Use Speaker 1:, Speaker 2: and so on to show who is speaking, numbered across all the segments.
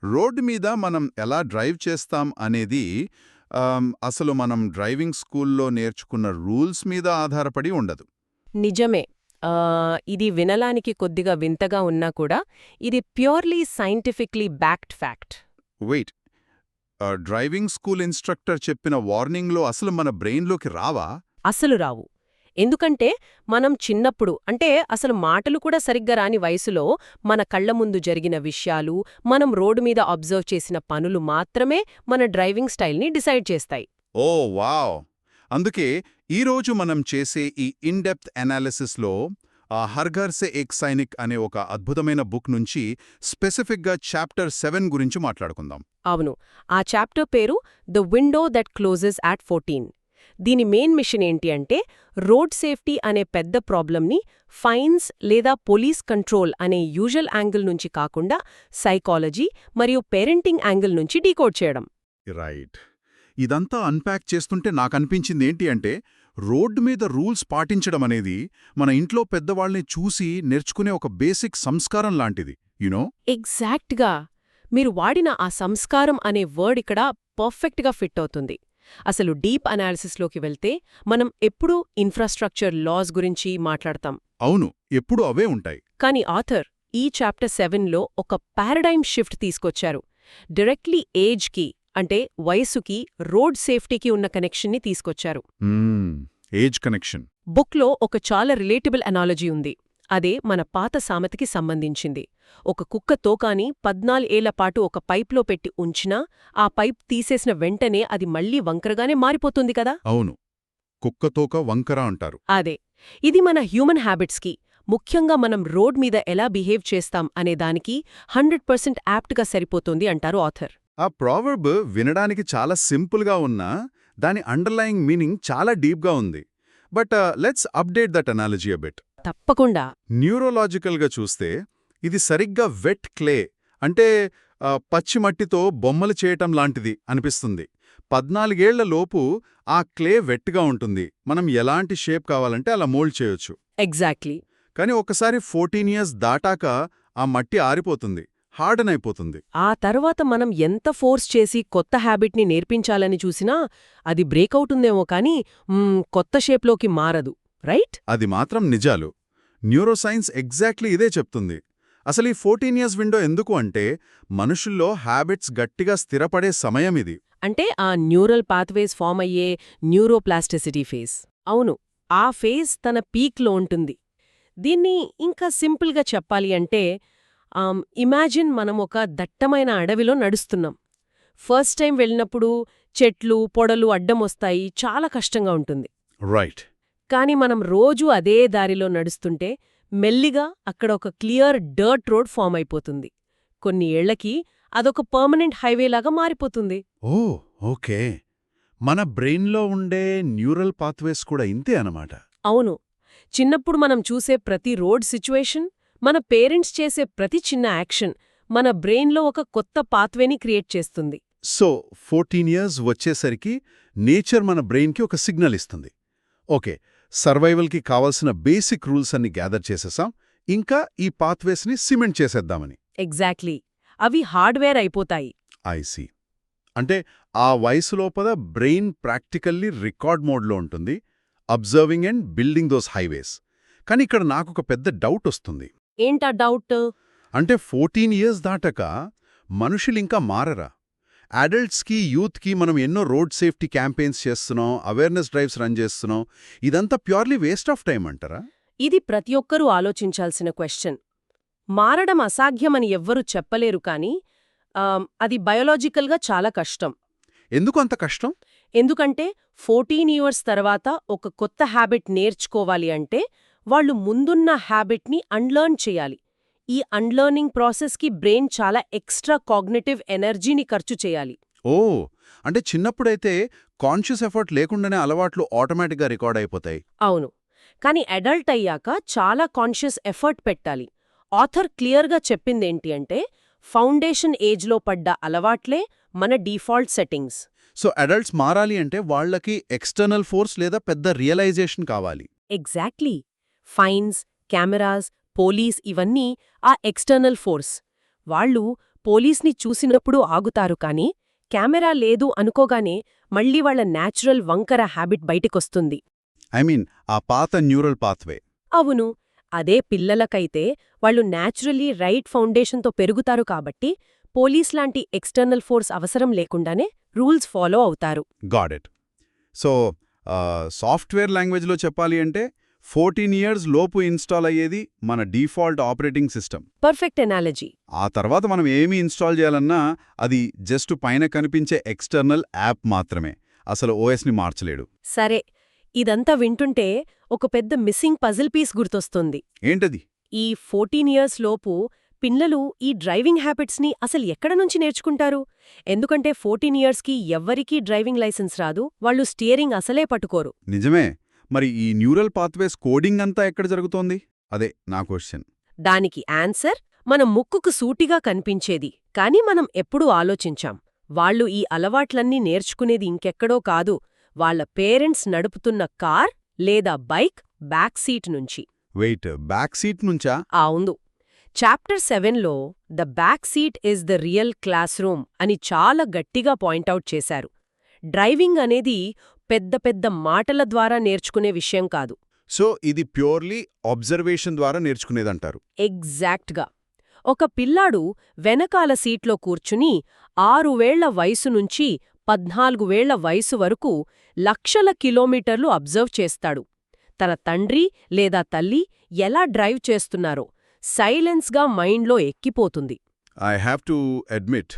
Speaker 1: Road మీద మనం ఎలా డ్రైవ్ చేస్తాం అనేది అసలు మనం డ్రైవింగ్ స్కూల్లో నేర్చుకున్న రూల్స్ మీద ఆధారపడి ఉండదు.
Speaker 2: నిజమే. ఇది వినలానికి కొద్దిగా వింతగా ఉన్నా కూడా ఇది purely scientifically backed fact.
Speaker 1: Wait, driving school instructor చెప్పిన వార్నింగ్లో అసలు మన బ్రెయిన్లోకి రావా?
Speaker 2: అసలు రావు. ఎందుకంటే మనం చిన్నప్పుడు అంటే అసలు మాటలు కూడా సరిగ్గా రాని వయసులో మన కళ్ల ముందు జరిగిన విషయాలు, మనం రోడ్డు మీద అబ్జర్వ్ చేసిన పనులు మాత్రమే మన డ్రైవింగ్ స్టైల్ని డిసైడ్ చేస్తాయి.
Speaker 1: ఓ వావ్! అందుకే ఈరోజు మనం చేసే ఈ ఇన్డెప్త్ అనాలిసిస్లో హర్ ఘర్ సే ఏక్ సైనిక్ అనే ఒక అద్భుతమైన బుక్ నుంచి స్పెసిఫిక్గా చాప్టర్ 7 గురించి మాట్లాడుకుందాం.
Speaker 2: అవును, ఆ చాప్టర్ పేరు the window that closes at 14. దీని మెయిన్ మిషన్ ఏంటి అంటే రోడ్ సేఫ్టీ అనే పెద్ద ప్రాబ్లంని ఫైన్స్ లేదా పోలీస్ కంట్రోల్ అనే యూజువల్ యాంగిల్ నుంచి కాకుండా సైకాలజీ మరియు పేరెంటింగ్ యాంగిల్ నుంచి డీకోడ్ చేయడం.
Speaker 1: రైట్. ఇదంతా అన్పాక్ చేస్తుంటే నాకనిపించింది ఏంటి అంటే రోడ్డు మీద రూల్స్ పాటించడం అనేది మన ఇంట్లో పెద్దవాళ్ని చూసి నేర్చుకునే ఒక బేసిక్ సంస్కారం లాంటిది, యునో.
Speaker 2: ఎగ్జాక్ట్గా మీరు వాడిన ఆ సంస్కారం అనే వర్డ్ ఇక్కడ పర్ఫెక్ట్గా ఫిట్ అవుతుంది. అసలు డీప్ అనాలిసిస్లోకి వెళ్తే మనం ఎప్పుడూ ఇన్ఫ్రాస్ట్రక్చర్ లాస్ గురించి మాట్లాడతాం.
Speaker 1: అవును, ఎప్పుడూ అవే ఉంటాయి.
Speaker 2: కానీ ఆథర్ ఈ చాప్టర్ 7లో ఒక పారాడైమ్ షిఫ్ట్ తీసుకొచ్చారు. డైరెక్ట్లీ ఏజ్కి అంటే వయసుకి రోడ్ సేఫ్టీకి ఉన్న కనెక్షన్ని తీసుకొచ్చారు.
Speaker 1: Age connection.
Speaker 2: బుక్లో ఒక చాలా రిలేటబుల్ అనాలజీ ఉంది. అదే మన పాత సామెతకి సంబంధించింది. ఒక కుక్క తోకాని 14 ఏళ్లపాటు ఒక పైప్లో పెట్టి ఉంచినా ఆ పైప్ తీసేసిన వెంటనే అది మళ్లీ వంకరగానే మారిపోతుంది కదా.
Speaker 1: అవును, కుక్కతోక వంకర అంటారు.
Speaker 2: అదే, ఇది మన హ్యూమన్ హ్యాబిట్స్కి, ముఖ్యంగా మనం రోడ్ మీద ఎలా బిహేవ్ చేస్తాం అనేదానికి 100% యాప్ట్గా సరిపోతుంది అంటారు ఆథర్.
Speaker 1: ఆ ప్రావర్బ్ వినడానికి చాలా సింపుల్గా ఉన్నా దాని అండర్లయింగ్ మీనింగ్ చాలా డీప్గా ఉంది. But let's update that analogy a bit.
Speaker 2: తప్పకుండా.
Speaker 1: న్యూరోలాజికల్గా చూస్తే ఇది సరిగ్గా వెట్ క్లే అంటే పచ్చి మట్టితో బొమ్మలు చేయటం లాంటిది అనిపిస్తుంది. 14 ఏళ్లలోపు ఆ క్లే వెట్గా ఉంటుంది. మనం ఎలాంటి షేప్ కావాలంటే అలా మోల్డ్ చేయొచ్చు.
Speaker 2: ఎగ్జాక్ట్లీ.
Speaker 1: కానీ ఒకసారి 14 ఇయర్స్ దాటాక ఆ మట్టి ఆరిపోతుంది, హార్డన్ అయిపోతుంది.
Speaker 2: ఆ తర్వాత మనం ఎంత ఫోర్స్ చేసి కొత్త హ్యాబిట్ని నేర్పించాలని చూసినా అది బ్రేక్ అవుతుందేమో కానీ కొత్త షేప్లోకి మారదు, రైట్?
Speaker 1: అది మాత్రం నిజాలు. న్యూరోసైన్స్ ఎగ్జాక్ట్లీ ఇదే చెప్తుంది. అసలు ఈ 14 ఇయర్స్ విండో ఎందుకు అంటే మనుషుల్లో హ్యాబిట్స్ గట్టిగా స్థిరపడే సమయం ఇది.
Speaker 2: అంటే ఆ న్యూరల్ పాత్వేస్ ఫామ్ అయ్యే న్యూరోప్లాస్టిసిటీ ఫేజ్. అవును, ఆ ఫేజ్ తన పీక్లో ఉంటుంది. దీన్ని ఇంకా సింపుల్గా చెప్పాలి అంటే ఇమాజిన్ మనం ఒక దట్టమైన అడవిలో నడుస్తున్నాం. ఫస్ట్ టైం వెళ్ళినప్పుడు చెట్లు పొడలు అడ్డమొస్తాయి, చాలా కష్టంగా ఉంటుంది.
Speaker 1: రైట్.
Speaker 2: కాని మనం రోజూ అదే దారిలో నడుస్తుంటే మెల్లిగా అక్కడ ఒక క్లియర్ డర్ట్ రోడ్ ఫామ్ అయిపోతుంది. కొన్ని ఏళ్లకి అదొక పర్మనెంట్ హైవేలాగా మారిపోతుంది.
Speaker 1: ఓ ఓకే. మన బ్రెయిన్లో ఉండే న్యూరల్ పాత్వేస్ కూడా ఇంతే అనమాట.
Speaker 2: అవును, చిన్నప్పుడు మనం చూసే ప్రతి రోడ్ సిచ్యువేషన్, మన పేరెంట్స్ చేసే ప్రతి చిన్న యాక్షన్ మన బ్రెయిన్లో ఒక కొత్త పాత్వేని క్రియేట్ చేస్తుంది.
Speaker 1: సో 14 ఇయర్స్ వచ్చేసరికి నేచర్ మన బ్రెయిన్కి ఒక సిగ్నల్ ఇస్తుంది. ఓకే, సర్వైవల్కి కావాల్సిన బేసిక్ రూల్స్ అన్ని గ్యాదర్ చేసేసాం, ఇంకా ఈ పాత్వేస్ని సిమెంట్ చేసేద్దామని.
Speaker 2: ఎగ్జాక్ట్లీ, అవి హార్డ్వేర్ అయిపోతాయి.
Speaker 1: ఐసీ. అంటే ఆ వయసులోపల బ్రెయిన్ ప్రాక్టికల్లీ రికార్డ్ మోడ్లో ఉంటుంది, observing and building those highways. కానీ ఇక్కడ నాకొక పెద్ద డౌట్ వస్తుంది.
Speaker 2: ఏంటా డౌట్?
Speaker 1: అంటే 14 ఇయర్స్ దాటాక మనుషులింకా మారరా? అడల్ట్స్కి యూత్కి మనం ఎన్నో రోడ్ సేఫ్టీ క్యాంపెయిన్స్ చేస్తున్నాం, అవేర్నెస్ డ్రైవ్స్ రన్ చేస్తున్నాం, ఇదంతా ప్యూర్లీ వేస్ట్ ఆఫ్ టైం అంటారా?
Speaker 2: ఇది ప్రతి ఒక్కరూ ఆలోచించాల్సిన క్వశ్చన్. మారడం అసాధ్యమని ఎవ్వరూ చెప్పలేరు కానీ అది బయోలాజికల్గా చాలా కష్టం.
Speaker 1: ఎందుకు అంత కష్టం?
Speaker 2: ఎందుకంటే 14 ఇయర్స్ తర్వాత ఒక కొత్త హ్యాబిట్ నేర్చుకోవాలి అంటే వాళ్ళు ముందున్న హ్యాబిట్ని అన్లర్న్ చేయాలి. ఈ అన్లర్నింగ్ ప్రాసెస్కి బ్రెయిన్ చాలా ఎక్స్ట్రా కాగ్నిటివ్ ఎనర్జీని ఖర్చు చేయాలి.
Speaker 1: ఓ, అంటే చిన్నప్పుడైతే కాన్షియస్ ఎఫర్ట్ లేకుండానే అలవాట్లు ఆటోమేటిక్గా రికార్డ్ అయిపోతాయి.
Speaker 2: అవును, కానీ అడల్ట్ అయ్యాక చాలా కాన్షియస్ ఎఫర్ట్ పెట్టాలి. ఆథర్ క్లియర్గా చెప్పిందేంటి అంటే ఫౌండేషన్ ఏజ్లో పడ్డ అలవాట్లే మన డిఫాల్ట్ సెట్టింగ్స్.
Speaker 1: సో అడల్ట్స్ మారాలి అంటే వాళ్లకి ఎక్స్టర్నల్ ఫోర్స్ లేదా పెద్ద రియలైజేషన్ కావాలి.
Speaker 2: ఎగ్జాక్ట్లీ. ఫైన్స్, కెమెరాస్, పోలీస్ ఇవన్నీ ఆ ఎక్స్టర్నల్ ఫోర్స్. వాళ్ళు పోలీస్ని చూసినప్పుడు ఆగుతారు కానీ కెమెరా లేదు అనుకోగానే మళ్ళీ వాళ్ళ న్యాచురల్ వంకర హ్యాబిట్ బయటికొస్తుంది.
Speaker 1: ఐ మీన్ ఆ పాత న్యూరల్ పాత్వే.
Speaker 2: అవును, అదే పిల్లలకైతే వాళ్ళు న్యాచురలీ రైట్ ఫౌండేషన్తో పెరుగుతారు కాబట్టి పోలీస్లాంటి ఎక్స్టర్నల్ ఫోర్స్ అవసరం లేకుండానే రూల్స్ ఫాలో అవుతారు.
Speaker 1: Got it. సో సాఫ్ట్వేర్ లాంగ్వేజ్లో చెప్పాలి అంటే 14 years లోపు ఇన్స్టాల్ అయ్యేది మన default operating system.
Speaker 2: Perfect analogy.
Speaker 1: ఆ తర్వాత మనం ఏమి ఇన్స్టాల్ చేయాలన్నా అది జస్ట్ పైన కనిపించే ఎక్స్టర్నల్ యాప్ మాత్రమే, అసలు ఓఎస్ని మార్చలేడు.
Speaker 2: సరే, ఇదంతా వింటుంటే ఒక పెద్ద మిస్సింగ్ పజిల్ పీస్ గుర్తొస్తుంది.
Speaker 1: ఏంటది?
Speaker 2: ఈ 14 years లోపు పిల్లలు ఈ డ్రైవింగ్ హ్యాబిట్స్ని అసలు ఎక్కడ నుంచి నేర్చుకుంటారు? ఎందుకంటే 14 yearsకి ఎవ్వరికీ డ్రైవింగ్ లైసెన్స్ రాదు, వాళ్ళు స్టీరింగ్ అసలే పట్టుకోరు.
Speaker 1: నిజమే. మరి ఈ న్యూరల్ పాత్వేస్ కోడింగ్ అంతా ఎక్కడ జరుగుతోంది? అదే నా క్వశ్చన్.
Speaker 2: దానికి ఆన్సర్ మన ముక్కుకు సూటిగా కనిపించేది, కానీ మనం ఎప్పుడూ ఆలోచించాం. వాళ్ళు ఈ అలవాట్లన్నీ నేర్చుకునేది ఇంకెక్కడో కాదు, వాళ్ళ పేరెంట్స్ నడుపుతున్న కార్ లేదా బైక్ బ్యాక్ సీట్ నుంచి.
Speaker 1: వెయిట్, బ్యాక్ సీట్ నుంచా?
Speaker 2: అవును. చాప్టర్ 7లో the back seat is the real classroom అని చాలా గట్టిగా పాయింటౌట్ చేశారు. డ్రైవింగ్ అనేది పెద్ద పెద్ద మాటల ద్వారా నేర్చుకునే విషయం కాదు.
Speaker 1: సో ఇది ప్యూర్లీ అబ్జర్వేషన్ ద్వారా నేర్చుకునేదంటారు.
Speaker 2: ఎగ్జాక్ట్గా. ఒక పిల్లాడు వెనకాల సీట్లో కూర్చుని 6 ఏళ్ల వయసు నుంచి 14 ఏళ్ల వయసు వరకు లక్షల కిలోమీటర్లు అబ్జర్వ్ చేస్తాడు. తన తండ్రి లేదా తల్లి ఎలా డ్రైవ్ చేస్తున్నారో సైలెన్స్గా మైండ్లో ఎక్కిపోతుంది.
Speaker 1: ఐ హ్యావ్ టు అడ్మిట్,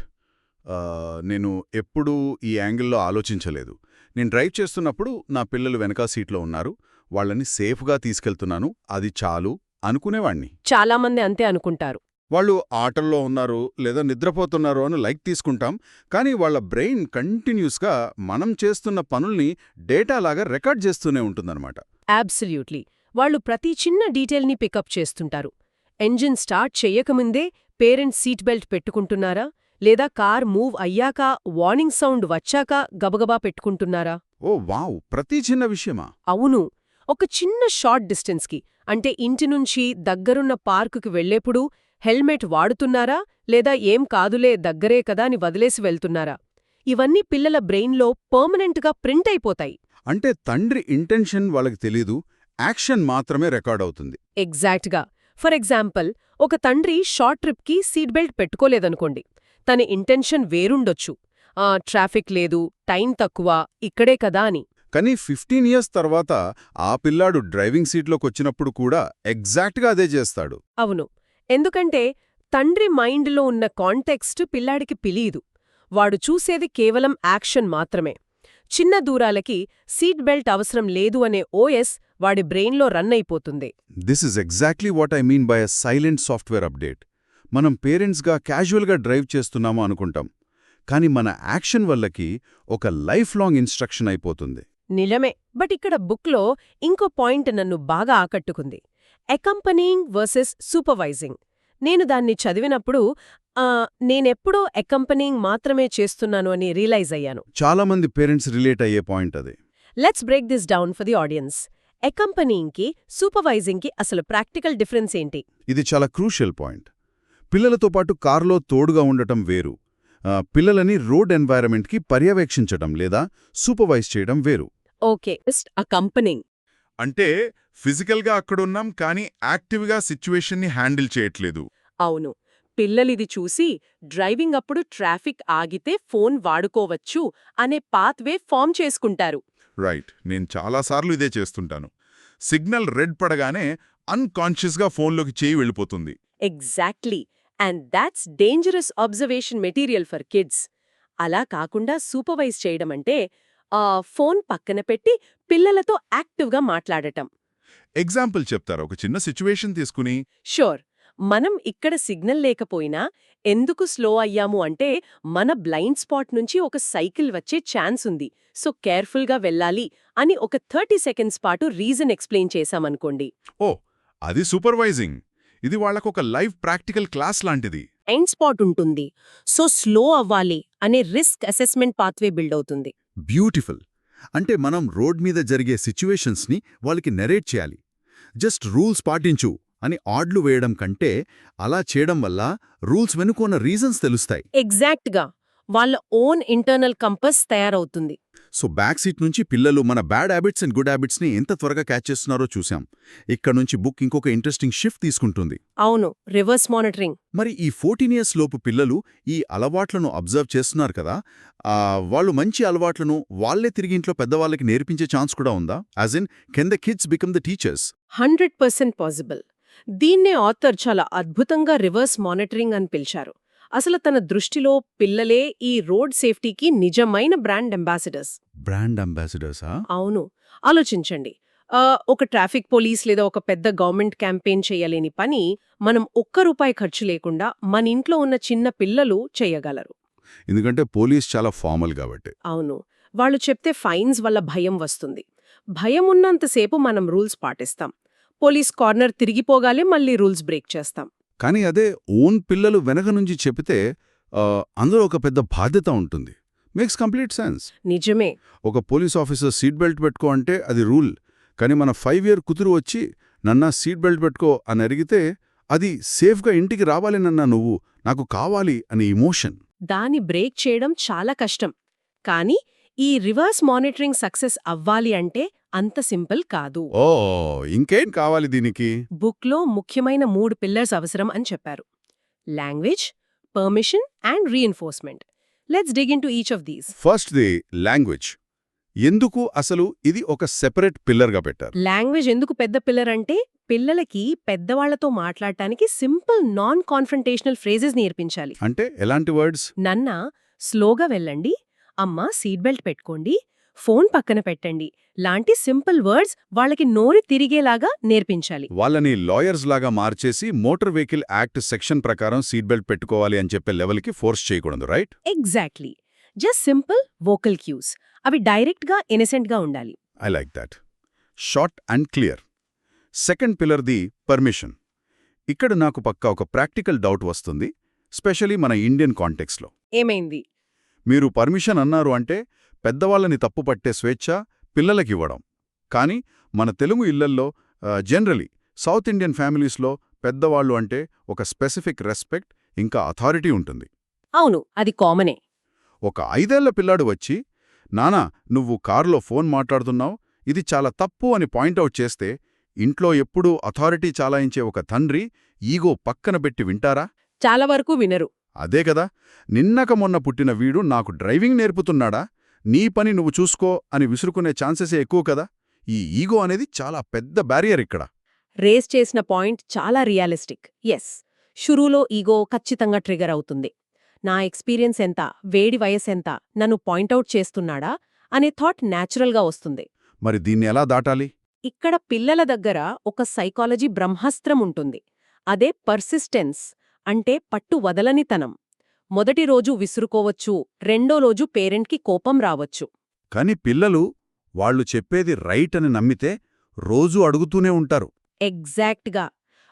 Speaker 1: నేను ఎప్పుడూ ఈ యాంగిల్లో ఆలోచించలేదు. నేను డ్రైవ్ చేస్తున్నప్పుడు నా పిల్లలు వెనకా సీట్లో ఉన్నారు, వాళ్ళని సేఫ్గా తీసుకెళ్తున్నాను, అది చాలు అనుకునేవాణ్ణి.
Speaker 2: చాలామంది అంతే అనుకుంటారు.
Speaker 1: వాళ్ళు ఆటల్లో ఉన్నారు లేదా నిద్రపోతున్నారు అని లైక్ తీసుకుంటాం, కానీ వాళ్ళ బ్రెయిన్ కంటిన్యూస్గా మనం చేస్తున్న పనుల్ని డేటాలాగా రికార్డ్ చేస్తూనే ఉంటుందన్నమాట.
Speaker 2: అబ్సల్యూట్లీ. వాళ్ళు ప్రతి చిన్న డీటెయిల్ని పికప్ చేస్తుంటారు. ఎంజిన్ స్టార్ట్ చెయ్యకముందే పేరెంట్స్ సీట్ బెల్ట్ పెట్టుకుంటున్నారా, లేదా కార్ మూవ్ అయ్యాక వార్నింగ్ సౌండ్ వచ్చాక గబగబా పెట్టుకుంటున్నారా?
Speaker 1: ఓ వావ్, ప్రతి చిన్న విషయమా?
Speaker 2: అవును. ఒక చిన్న షార్ట్ డిస్టెన్స్కి, అంటే ఇంటి నుంచి దగ్గరున్న పార్కుకి వెళ్లేప్పుడు హెల్మెట్ వాడుతున్నారా, లేదా ఏం కాదులే దగ్గరే కదా అని వదిలేసి వెళ్తున్నారా? ఇవన్నీ పిల్లల బ్రెయిన్లో పర్మనెంట్గా ప్రింట్ అయిపోతాయి.
Speaker 1: అంటే తండ్రి ఇంటెన్షన్ వాళ్ళకి తెలీదు, యాక్షన్ మాత్రమే రికార్డ్ అవుతుంది.
Speaker 2: ఎగ్జాక్ట్గా. ఫర్ ఎగ్జాంపుల్, ఒక తండ్రి షార్ట్ ట్రిప్కి సీట్ బెల్ట్ పెట్టుకోలేదనుకోండి, తన ఇంటెన్షన్ వేరుండొచ్చు. ట్రాఫిక్ లేదు, టైం తక్కువ, ఇక్కడే కదా అని.
Speaker 1: కానీ 15 years తర్వాత ఆ పిల్లాడు డ్రైవింగ్ సీట్లోకొచ్చినప్పుడు కూడా ఎగ్జాక్ట్గా అదే చేస్తాడు.
Speaker 2: అవును. ఎందుకంటే తండ్రి మైండ్లో ఉన్న కాంటెక్స్ట్ పిల్లాడికి పిలీదు. వాడు చూసేది కేవలం యాక్షన్ మాత్రమే. చిన్న దూరాలకి సీట్ బెల్ట్ అవసరం లేదు అనే ఓఎస్ వాడి బ్రెయిన్లో రన్ అయిపోతుంది.
Speaker 1: This is exactly what I mean by a silent software update. మనం పేరెంట్స్గా క్యాజువల్గా డ్రైవ్ చేస్తున్నామో అనుకుంటాం, కానీ మన యాక్షన్ వల్లకి ఒక లైఫ్ లాంగ్ ఇన్స్ట్రక్షన్ అయిపోతుంది.
Speaker 2: నిజమే. బట్ ఇక్కడ బుక్లో ఇంకో పాయింట్ నన్ను బాగా ఆకట్టుకుంది. అకంపనీయింగ్ వర్సెస్ సూపర్వైజింగ్. నేను దాన్ని చదివినప్పుడు నేనెప్పుడో అకంపనీయింగ్ మాత్రమే చేస్తున్నాను అని రియలైజ్ అయ్యాను.
Speaker 1: చాలామంది పేరెంట్స్ రిలేట్ అయ్యే పాయింట్ అదే.
Speaker 2: Let's break this down for the audience. అకంపనీయింగ్కి సూపర్వైజింగ్కి అసలు ప్రాక్టికల్ డిఫరెన్స్ ఏంటి?
Speaker 1: ఇది చాలా క్రూషియల్ పాయింట్. పిల్లలతో పాటు కారులో తోడుగా ఉండటం వేరు, పిల్లలని రోడ్ ఎన్వైరన్మెంట్కి పర్యవేక్షించటం లేదా సూపర్వైజ్ చేయడం వేరు.
Speaker 2: ఓకే, అకంపనీయింగ్
Speaker 3: అంటే ఫిజికల్గా అక్కడున్నాం కానీ యాక్టివ్గా సిచ్యువేషన్ని హ్యాండిల్ చేయట్లేదు.
Speaker 2: అవును. పిల్లలిది చూసి డ్రైవింగ్ అప్పుడు ట్రాఫిక్ ఆగితే ఫోన్ వాడుకోవచ్చు అనే పాత్వే ఫామ్ చేసుకుంటారు.
Speaker 3: రైట్, నేను చాలాసార్లు ఇదే చేస్తుంటాను. సిగ్నల్ రెడ్ పడగానే అన్కాన్షియస్గా ఫోన్లోకి చేయి వెళ్ళిపోతుంది.
Speaker 2: Exactly. And that's dangerous observation material for kids. అలా కాకుండా సూపర్వైజ్ చేయడమంటే ఫోన్ పక్కన పెట్టి పిల్లలతో యాక్టివ్గా మాట్లాడటం.
Speaker 3: ఎగ్జాంపుల్ చెప్తారా? ఒక చిన్న సిచ్యువేషన్ తీసుకుని.
Speaker 2: షూర్. మనం ఇక్కడ సిగ్నల్ లేకపోయినా ఎందుకు స్లో అయ్యాము అంటే మన బ్లైండ్ స్పాట్ నుంచి ఒక సైకిల్ వచ్చే ఛాన్స్ ఉంది, సో కేర్ఫుల్గా వెళ్ళాలి అని ఒక 30 seconds పాటు రీజన్ ఎక్స్ప్లెయిన్ చేశామనుకోండి.
Speaker 3: ఓ, అది సూపర్వైజింగ్. ఇది వాళ్లకొక లైవ్ ప్రాక్టికల్ క్లాస్ లాంటిది.
Speaker 2: బ్లైండ్ స్పాట్ ఉంటుంది, సో స్లో అవ్వాలి అనే రిస్క్ అసెస్మెంట్ పాత్వే బిల్డ్ అవుతుంది.
Speaker 1: బ్యూటిఫుల్. అంటే మనం రోడ్ మీద జరిగే సిచ్యువేషన్స్ని వాళ్ళకి నెరేట్ చేయాలి. జస్ట్ రూల్స్ పాటించు అని ఆడ్లు వేయడం కంటే అలా చేయడం వల్ల రూల్స్ వెనుకున్న రీజన్స్ తెలుస్తాయి.
Speaker 2: ఎగ్జాక్ట్గా వాళ్ళ ఓన్ ఇంటర్నల్ కంపస్ తయారవుతుంది.
Speaker 1: సో బ్యాక్ సీట్ నుంచి పిల్లలు మన బ్యాడ్ హ్యాబిట్స్ అండ్ గుడ్ హ్యాబిట్స్ని ఎంత త్వరగా క్యాచ్ చేస్తున్నారో చూశాం. ఇక్కడ నుంచి బుక్ ఇంకొక ఇంట్రెస్టింగ్ షిఫ్ట్ తీసుకుంటుంది.
Speaker 2: అవును, రివర్స్ మానిటరింగ్.
Speaker 1: మరి ఈ 14 years లోపు పిల్లలు ఈ అలవాట్లను అబ్జర్వ్ చేస్తున్నారు కదా, వాళ్ళు మంచి అలవాట్లను వాళ్లే తిరిగి ఇంట్లో పెద్దవాళ్ళకి నేర్పించే ఛాన్స్ కూడా ఉందా? As in, can the kids become the teachers?
Speaker 2: 100% possible. దీన్నే ఆథర్ చాలా అద్భుతంగా రివర్స్ మానిటరింగ్ అని పిలిచారు. అసలు తన దృష్టిలో పిల్లలే ఈ రోడ్ సేఫ్టీకి నిజమైన బ్రాండ్ అంబాసిడర్స్.
Speaker 1: బ్రాండ్ అంబాసిడర్సా?
Speaker 2: అవును, ఆలోచించండి. ఒక ట్రాఫిక్ పోలీస్ లేదా ఒక పెద్ద గవర్నమెంట్ క్యాంపెయిన్ చేయలేని పని మనం ₹1 ఖర్చు లేకుండా మన ఇంట్లో ఉన్న చిన్న పిల్లలు చేయగలరు.
Speaker 1: ఎందుకంటే పోలీస్ చాలా ఫార్మల్ కాబట్టి.
Speaker 2: అవును, వాళ్ళు చెప్తే ఫైన్స్ వల్ల భయం వస్తుంది. భయం ఉన్నంతసేపు మనం రూల్స్ పాటిస్తాం. పోలీస్ కార్నర్ తిరిగిపోగానే మళ్ళీ రూల్స్ బ్రేక్ చేస్తాం.
Speaker 1: కానీ అదే ఓన్ పిల్లలు వెనక నుంచి చెబితే అందులో ఒక పెద్ద బాధ్యత ఉంటుంది. Makes complete sense.
Speaker 2: నిజమే.
Speaker 1: ఒక పోలీస్ ఆఫీసర్ సీట్ బెల్ట్ పెట్టుకో అంటే అది రూల్. కానీ మన 5-year కూతురు వచ్చి నన్నా సీట్ బెల్ట్ పెట్టుకో అని అడిగితే అది సేఫ్గా ఇంటికి రావాలి నన్నా, నువ్వు నాకు కావాలి అని ఇమోషన్.
Speaker 2: దాన్ని బ్రేక్ చేయడం చాలా కష్టం. కానీ ఈ రివర్స్ మానిటరింగ్ సక్సెస్ అవ్వాలి అంటే అంత సింపుల్ కాదు.
Speaker 1: ఓ, ఇంకేం కావాలి దీనికి?
Speaker 2: బుక్లో ముఖ్యమైన 3 పిల్లర్స్ అవసరం అని చెప్పారు: language, permission and reinforcement. Let's dig in to each of these.
Speaker 1: First the language. ఎందుకు అసలు ఇది ఒక సెపరేట్ పిల్లర్గా పెట్టారు?
Speaker 2: లాంగ్వేజ్ ఎందుకు పెద్ద పిల్లర్ అంటే, పిల్లలకి పెద్దవాళ్లతో మాట్లాడటానికి సింపుల్ నాన్ కాన్ఫ్రంటేషనల్ ఫ్రేజెస్ నేర్పించాలి.
Speaker 1: అంటే ఎలాంటి వర్డ్స్?
Speaker 2: నన్నా స్లోగా వెళ్ళండి, అమ్మా సీట్ బెల్ట్ పెట్టుకోండి, ఫోన్ పక్కన పెట్టండి లాంటి సింపుల్ వర్డ్స్ వాళ్ళకి నోరు తిరిగేలాగా నేర్పించాలి.
Speaker 1: వాళ్ళని లాయర్స్ లాగా మార్చేసి మోటార్ వెహికల్ యాక్ట్ సెక్షన్ ప్రకారం సీట్ బెల్ట్ పెట్టుకోవాలి అని చెప్పే లెవెల్కి ఫోర్స్ చేయకూడదు, right?
Speaker 2: Exactly. Just simple vocal cues. అవి డైరెక్ట్గా ఇన్నసెంట్గా ఉండాలి.
Speaker 1: I like that. Short and clear. Second pillar the permission. ఇక్కడ నాకు పక్కా ఒక ప్రాక్టికల్ డౌట్ వస్తుంది, స్పెషలీ మన ఇండియన్ కాంటెక్స్లో.
Speaker 2: ఏమైంది?
Speaker 1: మీరు పర్మిషన్ అన్నారు అంటే పెద్దవాళ్ళని తప్పుపట్టే స్వేచ్ఛ పిల్లలకివ్వడం. కానీ మన తెలుగు ఇళ్లల్లో జనరలీ సౌత్ ఇండియన్ ఫ్యామిలీస్లో పెద్దవాళ్ళు అంటే ఒక స్పెసిఫిక్ రెస్పెక్ట్ ఇంకా అథారిటీ ఉంటుంది.
Speaker 2: అవును, అది కామనే.
Speaker 1: ఒక 5 ఏళ్ల పిల్లాడు వచ్చి, నానా నువ్వు కారులో ఫోన్ మాట్లాడుతున్నావు, ఇది చాలా తప్పు అని పాయింట్అవుట్ చేస్తే ఇంట్లో ఎప్పుడూ అథారిటీ చాలాయించే ఒక తండ్రి ఈగో పక్కన పెట్టి వింటారా?
Speaker 2: చాలా వరకు వినరు.
Speaker 1: అదే కదా, నిన్నక మొన్న పుట్టిన వీడు నాకు డ్రైవింగ్ నేర్పుతున్నాడా, నీ పని నువ్వు చూసుకో అని విసురుకునే ఛాన్సెసే ఎక్కువ కదా. ఈ ఈగో అనేది చాలా పెద్ద బ్యారియర్ ఇక్కడ.
Speaker 2: రేస్ చేసిన పాయింట్ చాలా రియలిస్టిక్. ఎస్, షురూలో ఈగో ఖచ్చితంగా ట్రిగర్ అవుతుంది. నా ఎక్స్పీరియన్స్ ఎంత, వేడి వయసెంత, నన్ను పాయింట్అవుట్ చేస్తున్నాడా అనే థాట్ న్యాచురల్గా వస్తుంది.
Speaker 1: మరి దీన్ని ఎలా దాటాలి?
Speaker 2: ఇక్కడ పిల్లల దగ్గర ఒక సైకాలజీ బ్రహ్మాస్త్రం ఉంటుంది. అదే పర్సిస్టెన్స్, అంటే పట్టు వదలనితనం. మొదటి రోజు విసురుకోవచ్చు, రెండో రోజు పేరెంట్కి కోపం రావచ్చు.
Speaker 1: కాని పిల్లలు వాళ్ళు చెప్పేది రైట్ అని నమ్మితే రోజూ అడుగుతూనే ఉంటారు.
Speaker 2: ఎగ్జాక్ట్గా.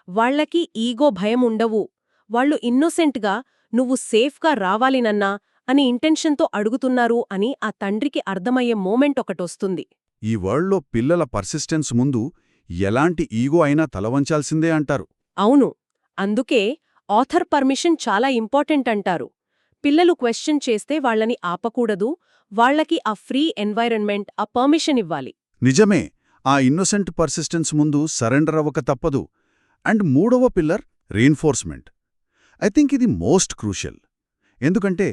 Speaker 2: వాళ్లకి ఈగో భయం ఉండవు. వాళ్ళు ఇన్నోసెంట్గా నువ్వు సేఫ్గా రావాలినన్నా అని ఇంటెన్షన్తో అడుగుతున్నారు అని ఆ తండ్రికి అర్థమయ్యే మోమెంట్ ఒకటొస్తుంది.
Speaker 1: ఈ వరల్డ్లో పిల్లల పర్సిస్టెన్స్ ముందు ఎలాంటి ఈగో అయినా తలవంచాల్సిందే అంటారు.
Speaker 2: అవును, అందుకే ఆథర్ పర్మిషన్ చాలా ఇంపార్టెంట్ అంటారు. పిల్లలు క్వశ్చన్ చేస్తే వాళ్లని ఆపకూడదు, వాళ్లకి ఆ ఫ్రీ ఎన్వైరన్మెంట్, ఆ పర్మిషన్ ఇవ్వాలి.
Speaker 1: నిజమే, ఆ ఇన్నోసెంట్ పర్సిస్టెన్స్ ముందు సరెండర్ అవ్వక తప్పదు. అండ్ మూడవ పిల్లర్ రీఎన్ఫోర్స్మెంట్. ఐ థింక్ ఇది మోస్ట్ క్రూషియల్. ఎందుకంటే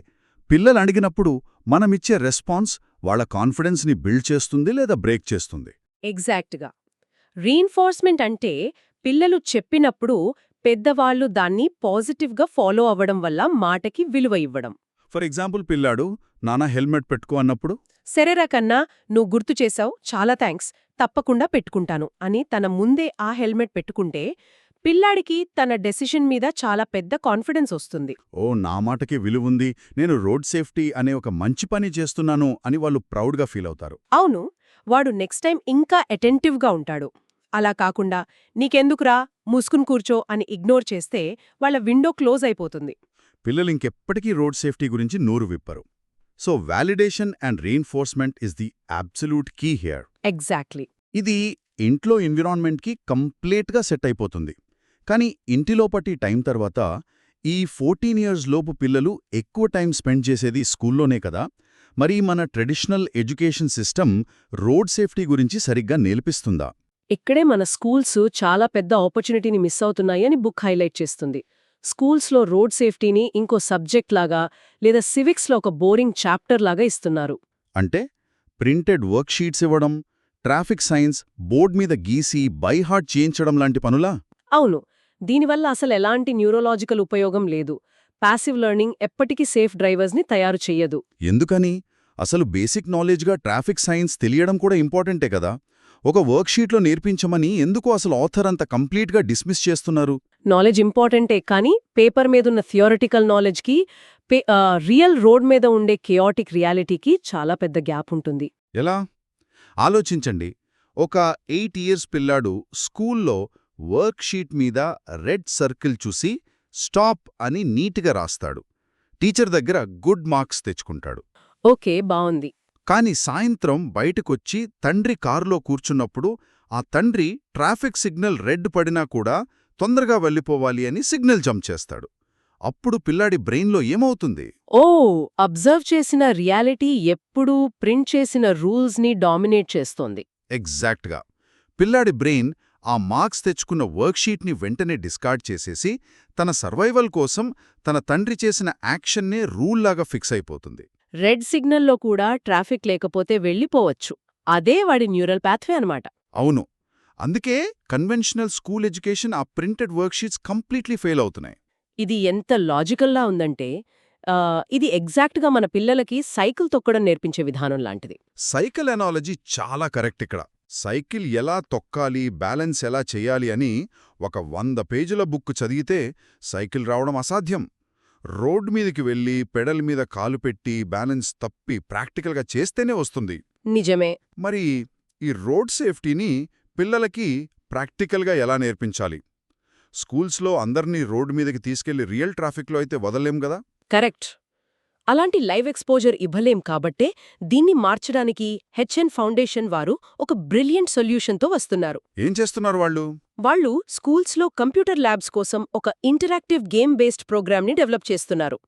Speaker 1: పిల్లలు అడిగినప్పుడు మనమిచ్చే రెస్పాన్స్ వాళ్ల కాన్ఫిడెన్స్ని బిల్డ్ చేస్తుంది లేదా బ్రేక్ చేస్తుంది.
Speaker 2: ఎగ్జాక్ట్గా. రీఎన్ఫోర్స్మెంట్ అంటే పిల్లలు చెప్పినప్పుడు పెద్దవాళ్లు దాన్ని పాజిటివ్గా ఫాలో అవ్వడం వల్ల మాటకి విలువ ఇవ్వడం.
Speaker 1: ఫర్ ఎగ్జాంపుల్, పిల్లాడు నానా హెల్మెట్ పెట్టుకో అన్నప్పుడు,
Speaker 2: సరేరా కన్నా, నువ్వు గుర్తు చేశావు, చాలా థ్యాంక్స్, తప్పకుండా పెట్టుకుంటాను అని తన ముందే ఆ హెల్మెట్ పెట్టుకుంటే పిల్లాడికి తన డెసిషన్ మీద చాలా పెద్ద కాన్ఫిడెన్స్ వస్తుంది.
Speaker 1: ఓ, నా మాటకి విలువుంది, నేను రోడ్ సేఫ్టీ అనే ఒక మంచి పని చేస్తున్నాను అని వాళ్ళు ప్రౌడ్గా ఫీల్ అవుతారు.
Speaker 2: అవును, వాడు నెక్స్ట్ టైం ఇంకా అటెంటివ్గా ఉంటాడు. అలా కాకుండా నీకెందుకురా, మూసుకుని కూర్చో అని ఇగ్నోర్ చేస్తే వాళ్ళ విండో క్లోజ్ అయిపోతుంది.
Speaker 1: పిల్లలింకెప్పటికీ రోడ్ సేఫ్టీ గురించి నోరు విప్పరు. So validation and reinforcement is the absolute key here.
Speaker 2: Exactly.
Speaker 1: ఇది ఇంట్లో ఎన్విరాన్మెంట్కి కంప్లీట్గా సెట్ అయిపోతుంది. కానీ ఇంటిలోపటి టైం తర్వాత ఈ 14 ఇయర్స్ లోపు పిల్లలు ఎక్కువ టైం స్పెండ్ చేసేది స్కూల్లోనే కదా, మరి మన traditional education system road safety గురించి సరిగ్గా నేర్పిస్తుందా?
Speaker 2: ఇక్కడే మన స్కూల్స్ చాలా పెద్ద ఆపర్చునిటీని మిస్ అవుతున్నాయని బుక్ హైలైట్ చేస్తుంది. స్కూల్స్లో రోడ్ సేఫ్టీని ఇంకో సబ్జెక్ట్ లాగా లేదా సివిక్స్లో ఒక బోరింగ్ చాప్టర్ లాగా ఇస్తున్నారు.
Speaker 1: అంటే ప్రింటెడ్ వర్క్షీట్స్ ఇవ్వడం, ట్రాఫిక్ సైన్స్ బోర్డ్ మీద గీసి బైహార్ట్ చేయించడం లాంటి పనులా?
Speaker 2: అవును, దీనివల్ల అసలు ఎలాంటి న్యూరోలాజికల్ ఉపయోగం లేదు. పాసివ్ లెర్నింగ్ ఎప్పటికీ సేఫ్ డ్రైవర్స్ని తయారు చెయ్యదు.
Speaker 1: ఎందుకని? అసలు బేసిక్ నాలెడ్జ్గా ట్రాఫిక్ సైన్స్ తెలియడం కూడా ఇంపార్టెంటే కదా. ఒక వర్క్షీట్లో నేర్పించమని ఎందుకు అసలు ఆథర్ అంత కంప్లీట్గా డిస్మిస్ చేస్తున్నారు?
Speaker 2: నాలెడ్జ్ ఇంపార్టెంటే, కానీ పేపర్ మీదున్న థియోరిటికల్ నాలెడ్జ్కి రియల్ రోడ్ మీద ఉండే కెయాటిక్ రియాలిటీకి చాలా పెద్ద గ్యాప్ ఉంటుంది.
Speaker 1: ఎలా? ఆలోచించండి. ఒక 8 ఇయర్స్ పిల్లాడు స్కూల్లో వర్క్షీట్ మీద రెడ్ సర్కిల్ చూసి స్టాప్ అని నీట్గా రాస్తాడు. టీచర్ దగ్గర గుడ్ మార్క్స్ తెచ్చుకుంటాడు.
Speaker 2: ఓకే, బావుంది.
Speaker 1: కాని సాయంత్రం బయటకొచ్చి తండ్రి కారులో కూర్చున్నప్పుడు ఆ తండ్రి ట్రాఫిక్ సిగ్నల్ రెడ్ పడినా కూడా తొందరగా వెళ్ళిపోవాలి అని సిగ్నల్ జంప్ చేస్తాడు. అప్పుడు పిల్లాడి బ్రెయిన్లో ఏమవుతుంది?
Speaker 2: ఓ, అబ్జర్వ్ చేసిన రియాలిటీ ఎప్పుడూ ప్రింట్ చేసిన రూల్స్ని డామినేట్ చేస్తోంది.
Speaker 1: ఎగ్జాక్ట్గా. పిల్లాడి బ్రెయిన్ ఆ మార్క్స్ తెచ్చుకున్న వర్క్షీట్ని వెంటనే డిస్కార్డ్ చేసేసి తన సర్వైవల్ కోసం తన తండ్రి చేసిన యాక్షన్నే రూల్లాగా ఫిక్స్ అయిపోతుంది.
Speaker 2: రెడ్ సిగ్నల్లో కూడా ట్రాఫిక్ లేకపోతే వెళ్ళిపోవచ్చు. అదే వాడి న్యూరల్ పాత్వే అనమాట.
Speaker 1: అవును. అందుకే కన్వెన్షనల్ స్కూల్ ఎడ్యుకేషన్ ఆ ప్రింటెడ్ వర్క్షీట్స్ కంప్లీట్లీ ఫెయిల్ అవుతున్నాయి.
Speaker 2: ఇది ఎంత లాజికల్లా ఉందంటే ఇది ఎగ్జాక్ట్గా మన పిల్లలకి సైకిల్ తొక్కడం నేర్పించే విధానం లాంటిది.
Speaker 1: సైకిల్ ఎనాలజీ చాలా కరెక్ట్ ఇక్కడ. సైకిల్ ఎలా తొక్కాలి, బ్యాలెన్స్ ఎలా చెయ్యాలి అని ఒక 100 పేజీల బుక్ చదివితే సైకిల్ రావడం అసాధ్యం. రోడ్ మీదికి వెళ్ళి పెడల్ మీద కాలు పెట్టి బ్యాలెన్స్ తప్పి ప్రాక్టికల్గా చేస్తేనే వస్తుంది.
Speaker 2: నిజమే.
Speaker 1: మరి ఈ రోడ్ సేఫ్టీని పిల్లలకి ప్రాక్టికల్గా ఎలా నేర్పించాలి? స్కూల్స్లో అందర్నీ రోడ్ మీదకి తీసుకెళ్లి రియల్ ట్రాఫిక్లో అయితే వదలలేం గదా.
Speaker 2: కరెక్ట్. అలాంటి లైవ్ ఎక్స్పోజర్ ఇవ్వలేం కాబట్టే దీన్ని మార్చడానికి హెచ్ఎన్ ఫౌండేషన్ వారు ఒక బ్రిలియంట్ సొల్యూషన్తో వస్తున్నారు.
Speaker 1: ఏం చేస్తున్నారు వాళ్ళు?
Speaker 2: వాళ్ళు స్కూల్స్లో కంప్యూటర్ ల్యాబ్స్ కోసం ఒక ఇంటరాక్టివ్ గేమ్ బేస్డ్ ప్రోగ్రామ్ని డెవలప్ చేస్తున్నారు.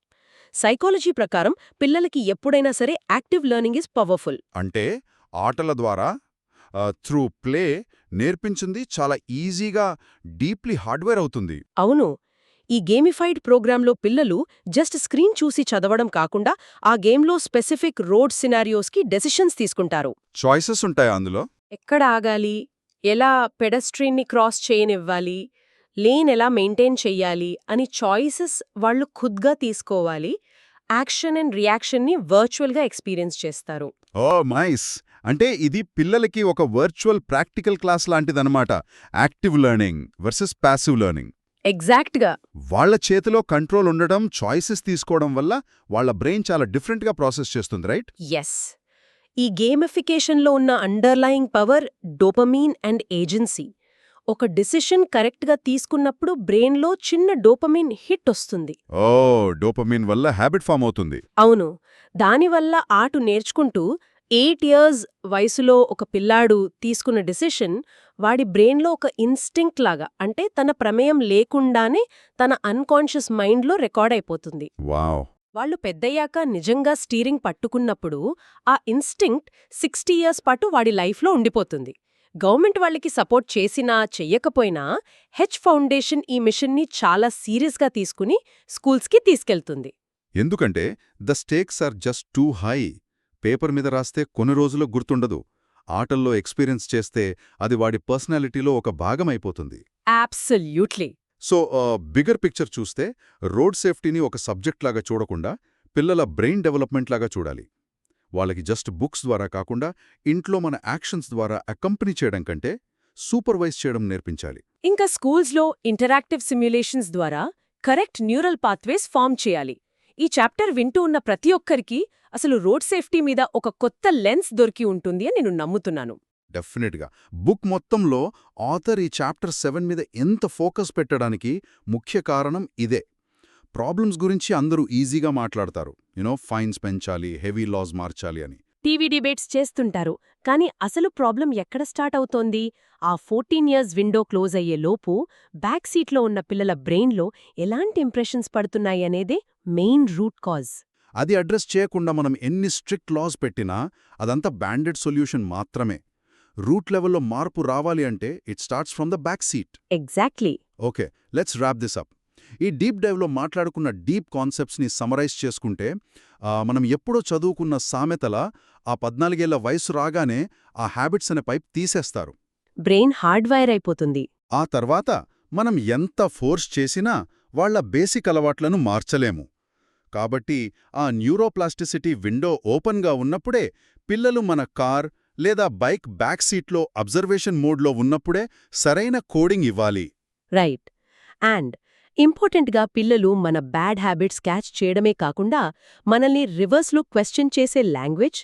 Speaker 2: సైకాలజీ ప్రకారం పిల్లలకి ఎప్పుడైనా సరే యాక్టివ్ లెర్నింగ్ ఈజ్ పవర్ఫుల్.
Speaker 1: అంటే ఆటల ద్వారా త్రూ ప్లే నేర్పించింది చాలా ఈజీగా డీప్లీ హార్డ్వేర్ అవుతుంది.
Speaker 2: అవును. ఈ గేమిఫైడ్ ప్రోగ్రాంలో పిల్లలు జస్ట్ స్క్రీన్ చూసి చదవడం కాకుండా ఆ గేమ్లో స్పెసిఫిక్ రోడ్ సినారియోస్కి డెసిషన్స్ తీసుకుంటారు.
Speaker 1: చాయిసెస్ ఉంటాయా అందులో?
Speaker 2: ఎక్కడ ఆగాలి, ఎలా పెడస్ట్రీన్ని క్రాస్ చేయనివ్వాలి, లేన్ ఎలా మెయింటైన్ చెయ్యాలి అని చాయిసెస్ వాళ్ళు ఖుద్గా తీసుకోవాలి. యాక్షన్ అండ్ రియాక్షన్ని వర్చువల్గా ఎక్స్పీరియన్స్ చేస్తారు.
Speaker 1: Oh nice. అంటే ఇది పిల్లలకి ఒక వర్చువల్ ప్రాక్టికల్ క్లాస్ లాంటిదన్నమాట. Active learning versus passive learning.
Speaker 2: ఎగ్జాక్ట్గా.
Speaker 1: వాళ్ల చేతిలో కంట్రోల్ ఉండడం, చాయిసెస్ తీసుకోవడం వల్ల వాళ్ల బ్రెయిన్ చాలా డిఫరెంట్గా ప్రాసెస్ చేస్తుంది, రైట్?
Speaker 2: ఎస్. ఈ గేమిఫికేషన్లో ఉన్న underlying power dopamine and agency. ఒక డిసిషన్ కరెక్ట్గా తీసుకున్నప్పుడు బ్రెయిన్లో చిన్న డోపమీన్ హిట్ వస్తుంది.
Speaker 1: ఓ, డోపమీన్ వల్ల హ్యాబిట్ ఫామ్ అవుతుంది.
Speaker 2: అవును. దానివల్ల ఆట నేర్చుకుంటూ 8 ఇయర్స్ వయసులో ఒక పిల్లాడు తీసుకున్న డిసిషన్ వాడి బ్రెయిన్లో ఒక ఇన్స్టింక్ట్ లాగా, అంటే తన ప్రమేయం లేకుండానే తన అన్కాన్షియస్ మైండ్లో రికార్డ్ అయిపోతుంది.
Speaker 1: వావ్.
Speaker 2: వాళ్ళు పెద్దయ్యాక నిజంగా స్టీరింగ్ పట్టుకున్నప్పుడు ఆ ఇన్స్టింక్ట్ 60 ఇయర్స్ పాటు వాడి లైఫ్లో ఉండిపోతుంది. గవర్నమెంట్ వాళ్ళకి సపోర్ట్ చేసినా చెయ్యకపోయినా హెచ్ ఫౌండేషన్ ఈ మిషన్ని చాలా సీరియస్గా తీసుకుని స్కూల్స్కి తీసుకెళ్తుంది.
Speaker 1: ఎందుకంటే the stakes are just too high. Paper మీద రాస్తే కొన్ని రోజుల్లో గుర్తుండదు. ఆటల్లో ఎక్స్పీరియన్స్ చేస్తే అది వాడి పర్సనాలిటీలో ఒక భాగమైపోతుంది.
Speaker 2: అబ్సల్యూట్లీ.
Speaker 1: సో బిగర్ పిక్చర్ చూస్తే రోడ్ సేఫ్టీని ఒక సబ్జెక్ట్ లాగా చూడకుండా పిల్లల బ్రెయిన్ డెవలప్మెంట్ లాగా చూడాలి. వాళ్ళకి జస్ట్ బుక్స్ ద్వారా కాకుండా ఇంట్లో మన యాక్షన్స్ ద్వారా అకంపెనీ చేయడం కంటే సూపర్వైజ్ చేయడం నేర్పించాలి.
Speaker 2: ఇంకా స్కూల్స్లో ఇంటరాక్టివ్ సిమ్యులేషన్స్ ద్వారా కరెక్ట్ న్యూరల్ పాత్వేస్ ఫామ్ చేయాలి. ఈ చాప్టర్ వింటూ ఉన్న ప్రతి ఒక్కరికి అసలు రోడ్ సేఫ్టీ మీద ఒక కొత్త లెన్స్ దొరికి ఉంటుంది అని నేను నమ్ముతున్నాను.
Speaker 1: డెఫినెట్గా. బుక్ మొత్తంలో ఆథర్ ఈ చాప్టర్ 7 మీద ఎంత ఫోకస్ పెట్టడానికి ముఖ్య కారణం ఇదే. ప్రాబ్లమ్స్ గురించి అందరూ ఈజీగా మాట్లాడతారు, ఫైన్స్ పెంచాలి, హెవీ లాస్ మార్చాలి అని.
Speaker 2: టీవీ డిబేట్స్ చేస్తుంటారు, కానీ అసలు ప్రాబ్లం ఎక్కడ స్టార్ట్ అవుతోంది? ఆ 14 ఇయర్స్ విండో క్లోజ్ అయ్యే లోపు బ్యాక్ సీట్లో ఉన్న పిల్లల బ్రెయిన్లో ఎలాంటి ఇంప్రెషన్స్ పడుతున్నాయనేదే మెయిన్ రూట్ కాజ్.
Speaker 1: అది అడ్రస్ చేయకుండా మనం ఎన్ని స్ట్రిక్ట్ లాస్ పెట్టినా అదంతా బ్యాండెడ్ సొల్యూషన్ మాత్రమే. రూట్ లెవెల్లో మార్పు రావాలి అంటే it starts from the back seat.
Speaker 2: Exactly.
Speaker 1: Okay, let's wrap this up. ఈ డీప్ డైవ్లో మాట్లాడుకున్న డీప్ కాన్సెప్ట్స్ని సమరైజ్ చేసుకుంటే మనం ఎప్పుడో చదువుకున్న సామెతల ఆ 14 ఏళ్ల వయసు రాగానే ఆ హ్యాబిట్స్ అనే పైప్ తీసేస్తారు.
Speaker 2: బ్రెయిన్ హార్డ్వైర్ అయిపోతుంది.
Speaker 1: ఆ తర్వాత మనం ఎంత ఫోర్స్ చేసినా వాళ్ళ బేసిక్ అలవాట్లను మార్చలేము. కాబట్టి ఆ న్యూరోప్లాస్టిసిటీ విండో ఓపెన్గా ఉన్నప్పుడే, పిల్లలు మన కార్ లేదా బైక్ బ్యాక్ సీట్లో అబ్జర్వేషన్ మోడ్లో ఉన్నప్పుడే సరైన కోడింగ్ ఇవ్వాలి.
Speaker 2: రైట్. అండ్ ఇంపార్టెంట్గా పిల్లలు మన బ్యాడ్ హ్యాబిట్స్ క్యాచ్ చేయడమే కాకుండా మనల్ని రివర్స్లో క్వశ్చన్ చేసే లాంగ్వేజ్,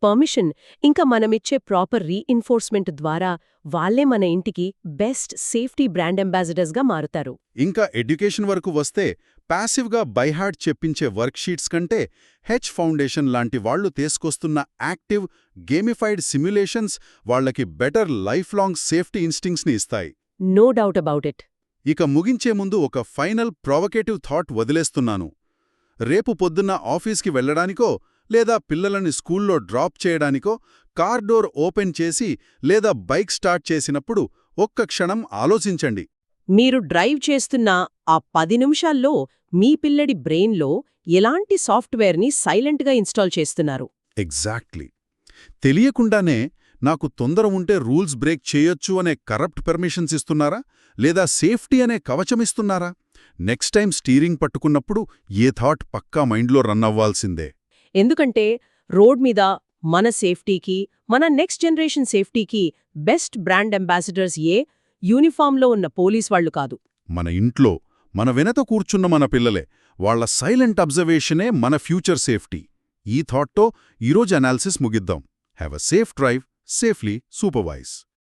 Speaker 2: పర్మిషన్, ఇంకా మనమిచ్చే ప్రాపర్ రీఇన్ఫోర్స్మెంట్ ద్వారా వాళ్లే మన ఇంటికి బెస్ట్ సేఫ్టీ బ్రాండ్ అంబాసిడర్స్గా మారుతారు.
Speaker 1: ఇంకా ఎడ్యుకేషన్ వరకు వస్తే ప్యాసివ్గా బైహార్ట్ చెప్పించే వర్క్షీట్స్ కంటే హెచ్ ఫౌండేషన్ లాంటి వాళ్లు తీసుకొస్తున్న యాక్టివ్, గేమిఫైడ్ సిమ్యులేషన్స్ వాళ్లకి బెటర్ లైఫ్ లాంగ్ సేఫ్టీ ఇన్స్టింక్ట్స్ని ఇస్తాయి.
Speaker 2: No doubt about it.
Speaker 1: ఇక ముగించే ముందు ఒక ఫైనల్ ప్రొవకేటివ్ థాట్ వదిలేస్తున్నాను. రేపు పొద్దున్న ఆఫీస్కి వెళ్లడానికో లేదా పిల్లలని స్కూల్లో డ్రాప్ చేయడానికో కార్ డోర్ ఓపెన్ చేసి లేదా బైక్ స్టార్ట్ చేసినప్పుడు ఒక్క క్షణం ఆలోచించండి.
Speaker 2: మీరు డ్రైవ్ చేస్తున్న ఆ 10 నిమిషాల్లో మీ పిల్లడి బ్రెయిన్లో ఎలాంటి సాఫ్ట్వేర్ని సైలెంట్గా ఇన్స్టాల్ చేస్తున్నారు?
Speaker 1: ఎగ్జాక్ట్లీ. తెలియకుండానే నాకు తొందర ఉంటే రూల్స్ బ్రేక్ చేయొచ్చు అనే కరప్ట్ పర్మిషన్స్ ఇస్తున్నారా, లేదా సేఫ్టీ అనే కవచమిస్తున్నారా? నెక్స్ట్ టైం స్టీరింగ్ పట్టుకున్నప్పుడు ఏ థాట్ పక్కా మైండ్లో రన్ అవ్వాల్సిందే.
Speaker 2: ఎందుకంటే రోడ్ మీద మన సేఫ్టీకి, మన నెక్స్ట్ జనరేషన్ సేఫ్టీకి బెస్ట్ బ్రాండ్ అంబాసిడర్స్ యూనిఫామ్లో ఉన్న పోలీస్ వాళ్లు కాదు.
Speaker 1: మన ఇంట్లో మన వెనక కూర్చున్న మన పిల్లలే. వాళ్ల సైలెంట్ అబ్జర్వేషనే మన ఫ్యూచర్ సేఫ్టీ. ఈ థాట్తో ఈరోజు అనాలిసిస్ ముగిద్దాం. Have a safe drive, safely supervise.